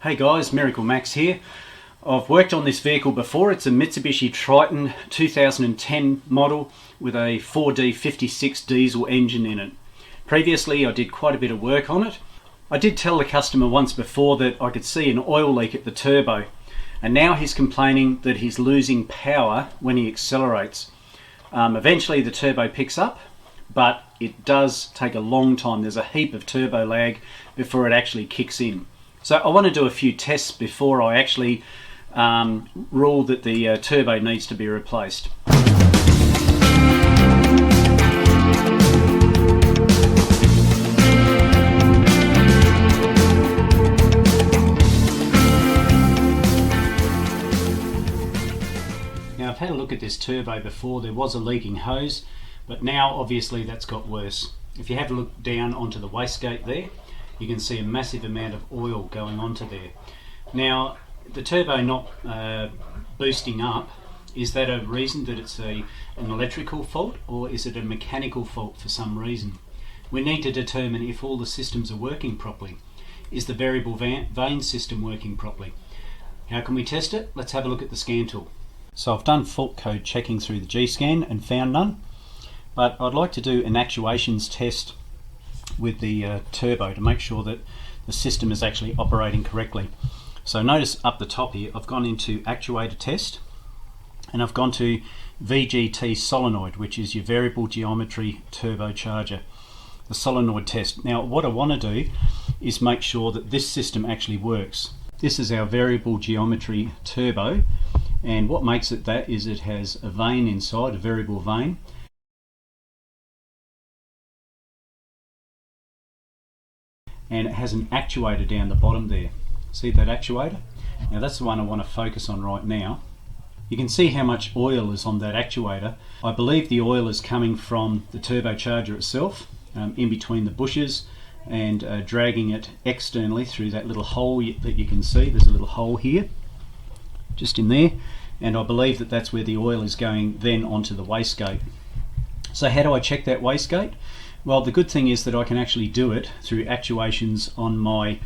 Hey guys, MiracleMAX here. I've worked on this vehicle before. It's a Mitsubishi Triton 2010 model with a 4D56 diesel engine in it. Previously I did quite a bit of work on it. I did tell the customer once before that I could see an oil leak at the turbo, and now he's complaining that he's losing power when he accelerates. Eventually the turbo picks up, but it does take a long time. There's a heap of turbo lag before it actually kicks in. So I want to do a few tests before I actually rule that the turbo needs to be replaced. Now I've had a look at this turbo before. There was a leaking hose, but now obviously that's got worse. If you have a look down onto the wastegate there, you can see a massive amount of oil going onto there. Now, the turbo not boosting up, is that a reason that it's an electrical fault, or is it a mechanical fault for some reason? We need to determine if all the systems are working properly. Is the variable vane system working properly? How can we test it? Let's have a look at the scan tool. So I've done fault code checking through the G-scan and found none, but I'd like to do an actuations test with the turbo to make sure that the system is actually operating correctly. So notice up the top here, I've gone into actuator test, and I've gone to VGT solenoid, which is your variable geometry turbocharger, the solenoid test. Now what I want to do is make sure that this system actually works. This is our variable geometry turbo, and what makes it that is it has a vane inside, a variable vane, and it has an actuator down the bottom there. See that actuator? Now that's the one I want to focus on right now. You can see how much oil is on that actuator. I believe the oil is coming from the turbocharger itself, in between the bushes, and dragging it externally through that little hole that you can see. There's a little hole here, just in there, and I believe that that's where the oil is going then onto the wastegate. So how do I check that wastegate? Well, the good thing is that I can actually do it through actuations on my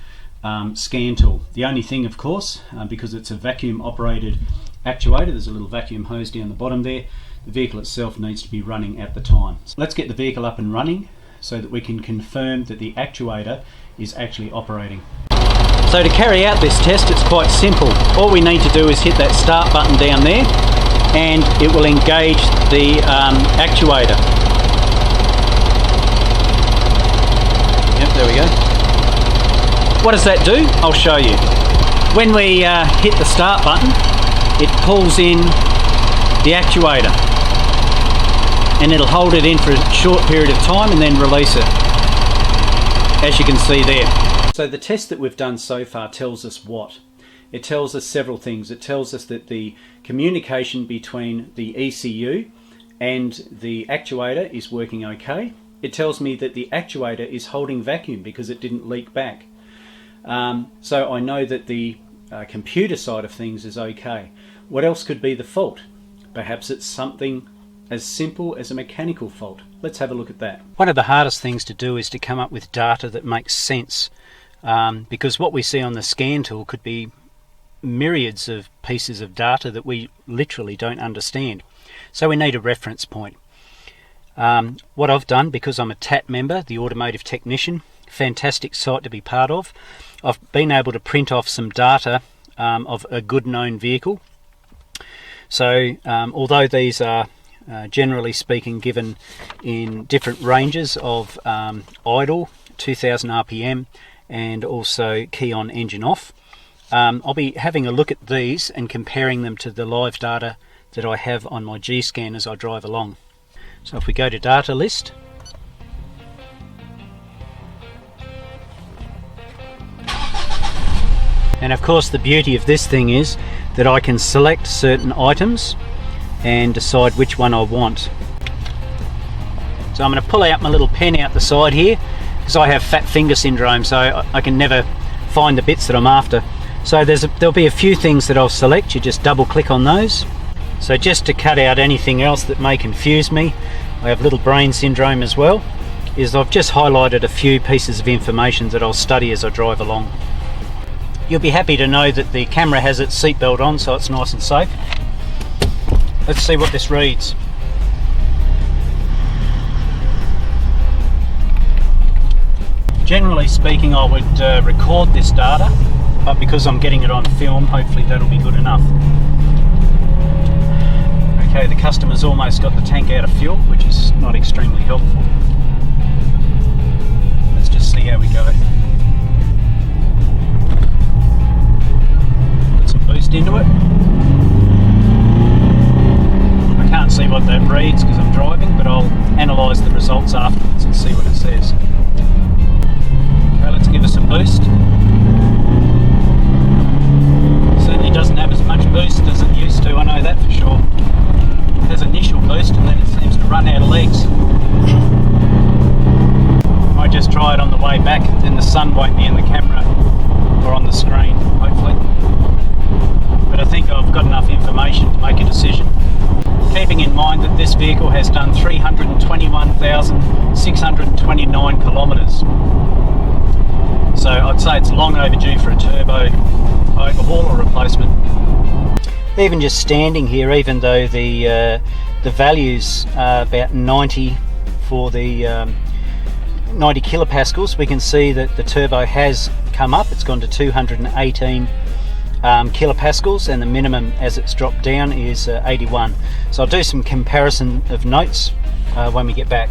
scan tool. The only thing, of course, because it's a vacuum operated actuator, there's a little vacuum hose down the bottom there, the vehicle itself needs to be running at the time. So let's get the vehicle up and running so that we can confirm that the actuator is actually operating. So to carry out this test, it's quite simple. All we need to do is hit that start button down there, and it will engage the actuator. Yep, there we go. What does that do? I'll show you. When we hit the start button, it pulls in the actuator, and it'll hold it in for a short period of time and then release it, as you can see there. So the test that we've done so far tells us what? It tells us several things. It tells us that the communication between the ECU and the actuator is working okay. It tells me that the actuator is holding vacuum because it didn't leak back. So I know that the computer side of things is okay. What else could be the fault? Perhaps it's something as simple as a mechanical fault. Let's have a look at that. One of the hardest things to do is to come up with data that makes sense, because what we see on the scan tool could be myriads of pieces of data that we literally don't understand. So we need a reference point. What I've done, because I'm a TAT member, the Automotive Technician, fantastic site to be part of, I've been able to print off some data of a good known vehicle. So although these are generally speaking given in different ranges of idle, 2000 RPM, and also key on engine off, I'll be having a look at these and comparing them to the live data that I have on my G-scan as I drive along. So if we go to data list, and of course the beauty of this thing is that I can select certain items and decide which one I want. So I'm going to pull out my little pen out the side here, because I have fat finger syndrome, so I can never find the bits that I'm after. So there'll be a few things that I'll select. You just double click on those. So just to cut out anything else that may confuse me, I have little brain syndrome as well, is I've just highlighted a few pieces of information that I'll study as I drive along. You'll be happy to know that the camera has its seatbelt on, so it's nice and safe. Let's see what this reads. Generally speaking, I would record this data, but because I'm getting it on film, hopefully that'll be good enough. Okay, the customer's almost got the tank out of fuel, which is not extremely helpful. Let's just see how we go. Put some boost into it. I can't see what that reads because I'm driving, but I'll analyse the results afterwards and see what it says. Okay, let's give it some boost. Certainly doesn't have as much boost as it used to, I know that for sure. It has initial boost and then it seems to run out of legs. I just try it on the way back, then the sun won't be in the camera or on the screen, hopefully. But I think I've got enough information to make a decision. Keeping in mind that this vehicle has done 321,629 kilometres. So I'd say it's long overdue for a turbo overhaul or replacement. Even just standing here, even though the values are about 90 for the 90 kilopascals, we can see that the turbo has come up. It's gone to 218 kilopascals, and the minimum as it's dropped down is 81. So I'll do some comparison of notes when we get back.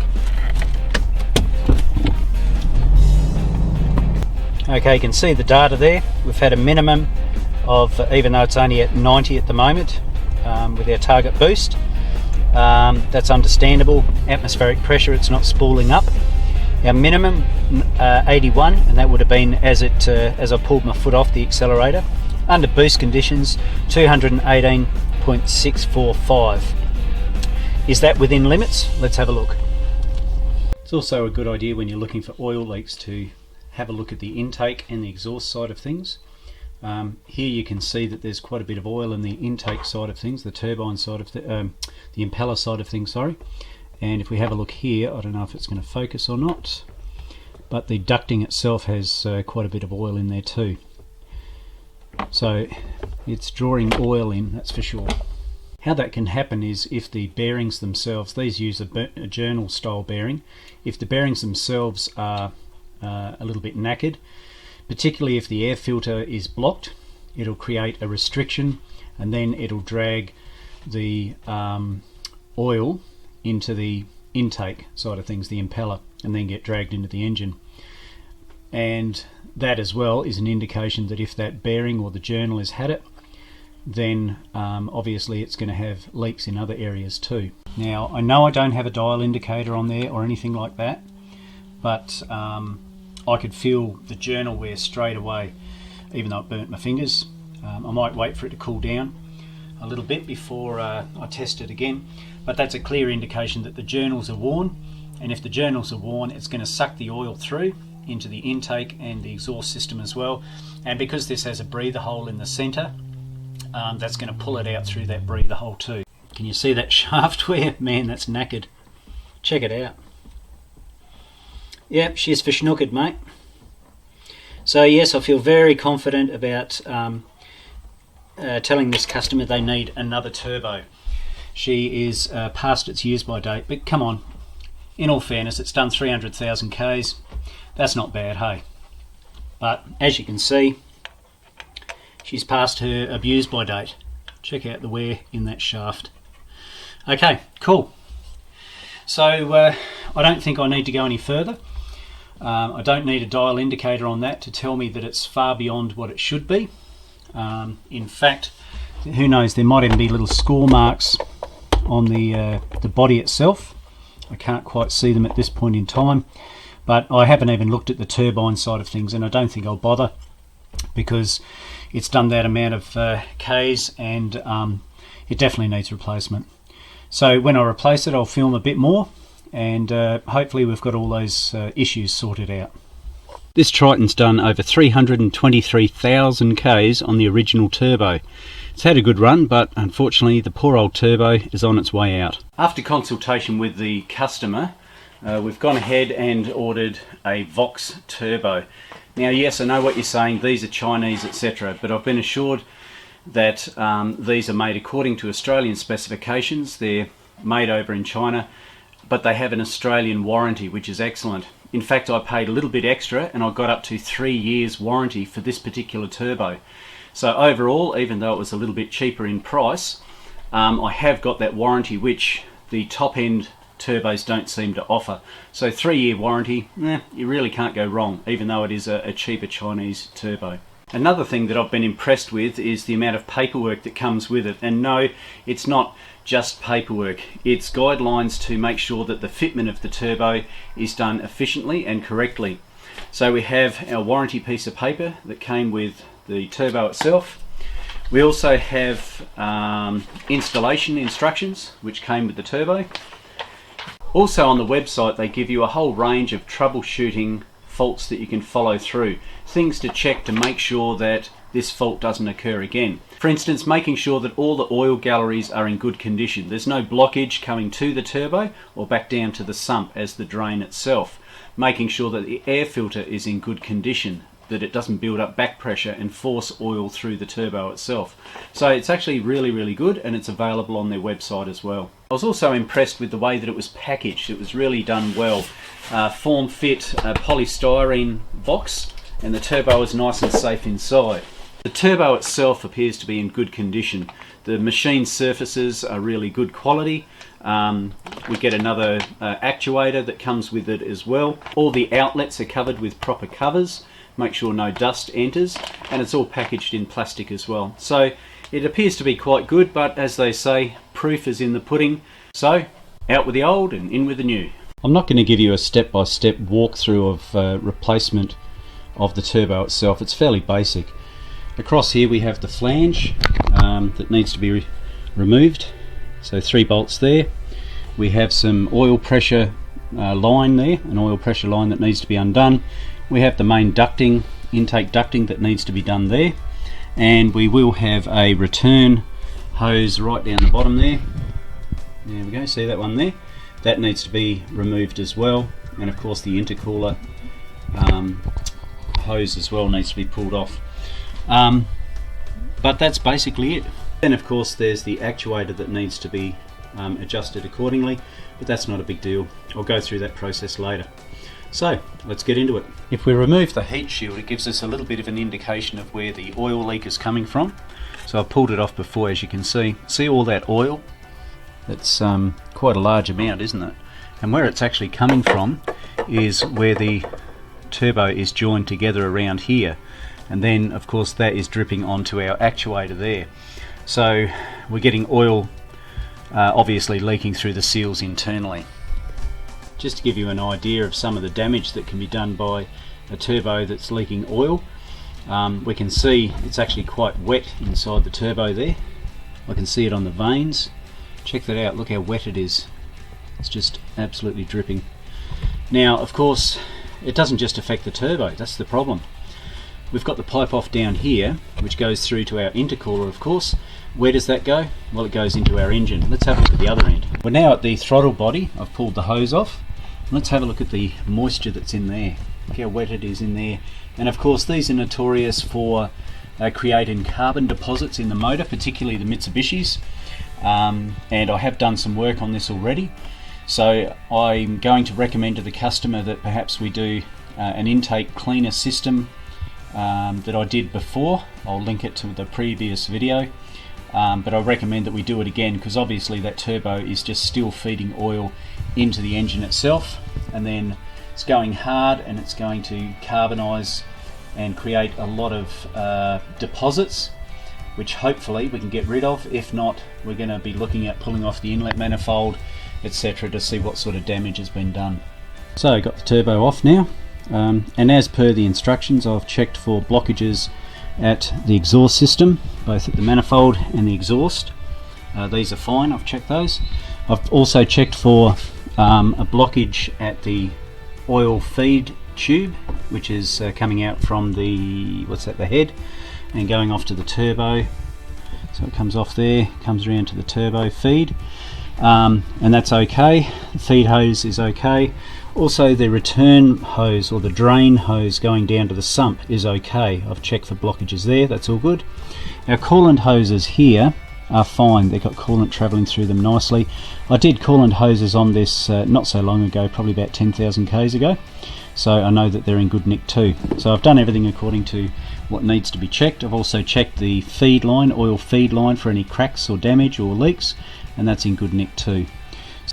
Okay, you can see the data there. We've had a minimum of, even though it's only at 90 at the moment, with our target boost. That's understandable. Atmospheric pressure, it's not spooling up. Our minimum 81, and that would have been as I pulled my foot off the accelerator. Under boost conditions, 218.645. Is that within limits? Let's have a look. It's also a good idea when you're looking for oil leaks to have a look at the intake and the exhaust side of things. Here you can see that there's quite a bit of oil in the intake side of things, the turbine side of the impeller side of things, sorry. And if we have a look here, I don't know if it's going to focus or not, but the ducting itself has quite a bit of oil in there too. So it's drawing oil in, that's for sure. How that can happen is if the bearings themselves, these use a journal style bearing, if the bearings themselves are a little bit knackered, particularly if the air filter is blocked, it'll create a restriction and then it'll drag the oil into the intake side of things, the impeller, and then get dragged into the engine. And that as well is an indication that if that bearing or the journal has had it, then obviously it's going to have leaks in other areas too. Now I know I don't have a dial indicator on there or anything like that, but I could feel the journal wear straight away, even though it burnt my fingers. I might wait for it to cool down a little bit before I test it again, but that's a clear indication that the journals are worn, and if the journals are worn, it's going to suck the oil through into the intake and the exhaust system as well. And because this has a breather hole in the center, that's going to pull it out through that breather hole too. Can you see that shaft wear? Man, that's knackered. Check it out. Yep, she's for schnookered, mate. So yes, I feel very confident about telling this customer they need another turbo. She is past its use by date, but come on, in all fairness, it's done 300,000 Ks. That's not bad, hey. But as you can see, she's past her abuse by date. Check out the wear in that shaft. Okay, cool. So I don't think I need to go any further. I don't need a dial indicator on that to tell me that it's far beyond what it should be. In fact, who knows, there might even be little score marks on the body itself. I can't quite see them at this point in time, but I haven't even looked at the turbine side of things, and I don't think I'll bother because it's done that amount of Ks, and it definitely needs replacement. So when I replace it, I'll film a bit more, and hopefully we've got all those issues sorted out. This Triton's done over 323,000 Ks on the original turbo. It's had a good run, but unfortunately the poor old turbo is on its way out. After consultation with the customer, we've gone ahead and ordered a Vox turbo. Now yes, I know what you're saying, these are Chinese, etc., but I've been assured that these are made according to Australian specifications. They're made over in China, but they have an Australian warranty, which is excellent. In fact, I paid a little bit extra and I got up to 3 years warranty for this particular turbo. So overall, even though it was a little bit cheaper in price, I have got that warranty, which the top end turbos don't seem to offer. So 3-year warranty, you really can't go wrong, even though it is a cheaper Chinese turbo. Another thing that I've been impressed with is the amount of paperwork that comes with it. And no, it's not just paperwork, it's guidelines to make sure that the fitment of the turbo is done efficiently and correctly. So we have our warranty piece of paper that came with the turbo itself. We also have installation instructions which came with the turbo. Also on the website they give you a whole range of troubleshooting faults that you can follow through, things to check to make sure that this fault doesn't occur again. For instance, making sure that all the oil galleries are in good condition. There's no blockage coming to the turbo or back down to the sump as the drain itself. Making sure that the air filter is in good condition, that it doesn't build up back pressure and force oil through the turbo itself. So it's actually really good, and it's available on their website as well. I was also impressed with the way that it was packaged. It was really done well. Form fit polystyrene box, and the turbo is nice and safe inside. The turbo itself appears to be in good condition. The machine surfaces are really good quality. We get another actuator that comes with it as well. All the outlets are covered with proper covers. Make sure no dust enters, and it's all packaged in plastic as well. So it appears to be quite good, but as they say, proof is in the pudding. So out with the old and in with the new. I'm not going to give you a step-by-step walkthrough of replacement of the turbo itself. It's fairly basic. Across here we have the flange that needs to be removed, so 3 bolts there. We have some oil pressure line there, an oil pressure line that needs to be undone. We have the main ducting, intake ducting, that needs to be done there, and we will have a return hose right down the bottom there. There we go, see that one there? That needs to be removed as well, and of course the intercooler hose as well needs to be pulled off. But that's basically it. Then of course there's the actuator that needs to be adjusted accordingly, but that's not a big deal. I'll go through that process later. So let's get into it. If we remove the heat shield, it gives us a little bit of an indication of where the oil leak is coming from. So I've pulled it off before, as you can see. See all that oil? That's quite a large amount, isn't it? And where it's actually coming from is where the turbo is joined together around here, and then of course that is dripping onto our actuator there. So we're getting oil obviously leaking through the seals internally. Just to give you an idea of some of the damage that can be done by a turbo that's leaking oil, we can see it's actually quite wet inside the turbo there. I can see it on the vanes. Check that out, look how wet it is. It's just absolutely dripping. Now of course it doesn't just affect the turbo, that's the problem. We've got the pipe off down here which goes through to our intercooler, of course. Where does that go? Well, it goes into our engine. Let's have a look at the other end. We're now at the throttle body. I've pulled the hose off. Let's have a look at the moisture that's in there. Look how wet it is in there. And of course these are notorious for creating carbon deposits in the motor, particularly the Mitsubishis. And I have done some work on this already. So I'm going to recommend to the customer that perhaps we do an intake cleaner system that I did before. I'll link it to the previous video. But I recommend that we do it again, because obviously that turbo is just still feeding oil into the engine itself, and then it's going hard and it's going to carbonize and create a lot of deposits, which hopefully we can get rid of. If not, we're going to be looking at pulling off the inlet manifold, etc., to see what sort of damage has been done. So I got the turbo off now, and as per the instructions, I've checked for blockages at the exhaust system, both at the manifold and the exhaust. These are fine, I've checked those. I've also checked for a blockage at the oil feed tube, which is coming out from the, the head, and going off to the turbo. So it comes off there, comes around to the turbo feed. and that's okay. The feed hose is okay. Also the return hose or the drain hose going down to the sump is okay. I've checked for blockages there, that's all good. Our coolant hoses here are fine, they've got coolant travelling through them nicely. I did coolant hoses on this not so long ago, probably about 10,000 k's ago, so I know that they're in good nick too. So I've done everything according to what needs to be checked. I've also checked the feed line, oil feed line, for any cracks or damage or leaks, and that's in good nick too.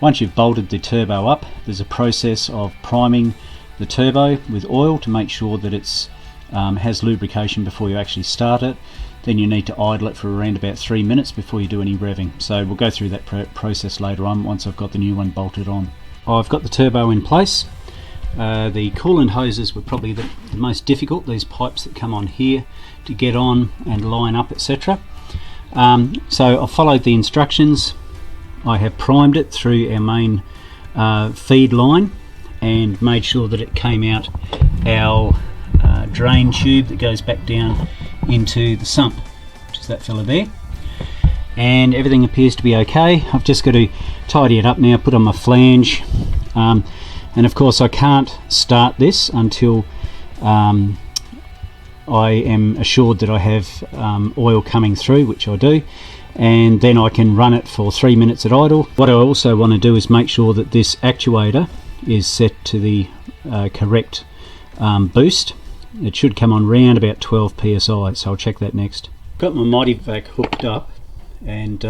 Once you've bolted the turbo up, there's a process of priming the turbo with oil to make sure that it's has lubrication before you actually start it. Then you need to idle it for around about 3 minutes before you do any revving. So we'll go through that process later on once I've got the new one bolted on. I've got the turbo in place. The coolant hoses were probably the most difficult, these pipes that come on here to get on and line up, etc. So I followed the instructions. I have primed it through our main feed line and made sure that it came out our drain tube that goes back down into the sump, which is that fella there, and everything appears to be okay. I've just got to tidy it up now, put on my flange, and of course I can't start this until I am assured that I have oil coming through, which I do, and then I can run it for 3 minutes at idle. What I also want to do is make sure that this actuator is set to the correct boost. It should come on round about 12 psi, so I'll check that next. Got my Mightyvac hooked up, and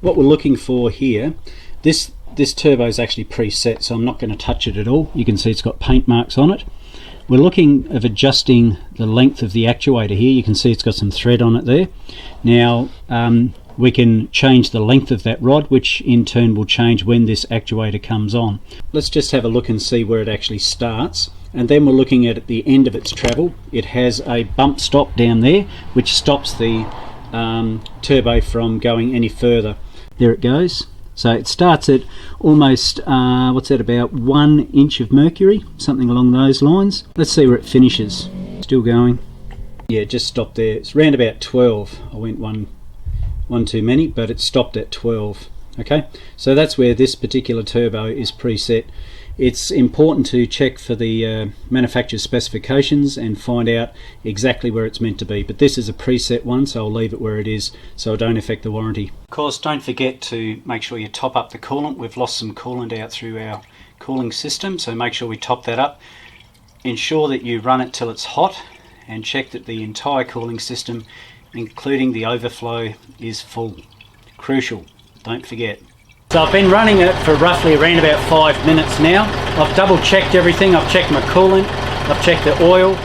what we're looking for here, this turbo is actually preset, so I'm not going to touch it at all. You can see it's got paint marks on it. We're looking of adjusting the length of the actuator here. You can see it's got some thread on it there. Now we can change the length of that rod, which in turn will change when this actuator comes on. Let's just have a look and see where it actually starts, and then we're looking at the end of its travel. It has a bump stop down there which stops the turbo from going any further. There it goes. So it starts at almost what's that, about 1 inch of mercury, something along those lines. Let's see where it finishes. Still going. Yeah, it just stopped there. It's around about 12. I went one too many, but it stopped at 12. Okay, so that's where this particular turbo is preset. It's important to check for the manufacturer's specifications and find out exactly where it's meant to be, but this is a preset one, so I'll leave it where it is so it don't affect the warranty. Of course, don't forget to make sure you top up the coolant. We've lost some coolant out through our cooling system, so make sure we top that up. Ensure that you run it till it's hot and check that the entire cooling system, including the overflow, is full. Crucial, don't forget. So I've been running it for roughly around about 5 minutes now. I've double checked everything. I've checked my coolant, I've checked the oil,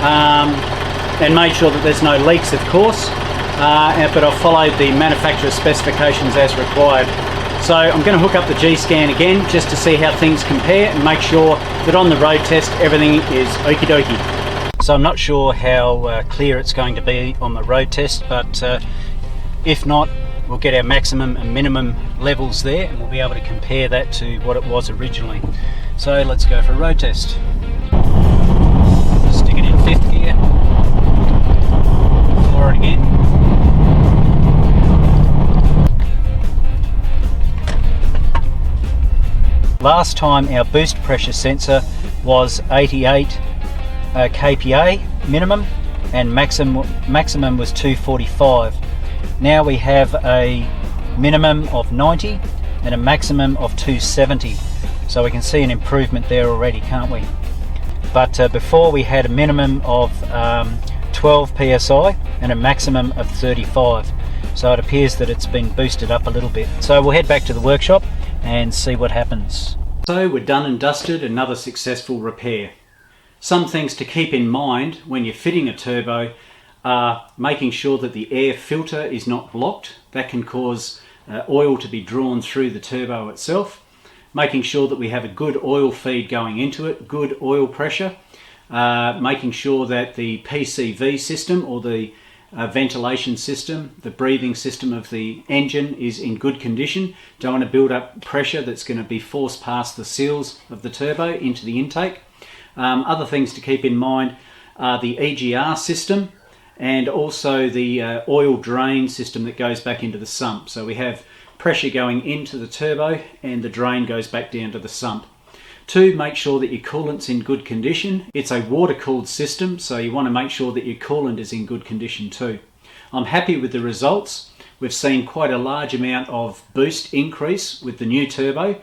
and made sure that there's no leaks, of course, but I've followed the manufacturer's specifications as required. So I'm going to hook up the G-Scan again just to see how things compare and make sure that on the road test everything is okie dokie. So I'm not sure how clear it's going to be on the road test, but if not, we'll get our maximum and minimum levels there and we'll be able to compare that to what it was originally. So let's go for a road test. Stick it in 5th gear. Floor it again. Last time our boost pressure sensor was 88 kPa minimum and maximum was 245. Now we have a minimum of 90 and a maximum of 270, so we can see an improvement there already, can't we? But before we had a minimum of 12 psi and a maximum of 35, so it appears that it's been boosted up a little bit. So we'll head back to the workshop and see what happens. So we're done and dusted, another successful repair. Some things to keep in mind when you're fitting a turbo are making sure that the air filter is not blocked. That can cause oil to be drawn through the turbo itself. Making sure that we have a good oil feed going into it, good oil pressure. Making sure that the PCV system, or the ventilation system, the breathing system of the engine, is in good condition. Don't want to build up pressure that's going to be forced past the seals of the turbo into the intake. Other things to keep in mind are the EGR system, and also the oil drain system that goes back into the sump. So we have pressure going into the turbo and the drain goes back down to the sump. 2, make sure that your coolant's in good condition. It's a water-cooled system, so you want to make sure that your coolant is in good condition too. I'm happy with the results. We've seen quite a large amount of boost increase with the new turbo,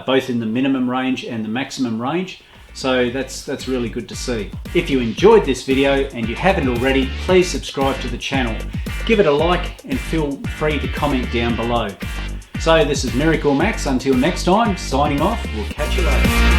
both in the minimum range and the maximum range. So that's really good to see. If you enjoyed this video and you haven't already, please subscribe to the channel. Give it a like and feel free to comment down below. So this is MiracleMAX. Until next time, signing off. We'll catch you later.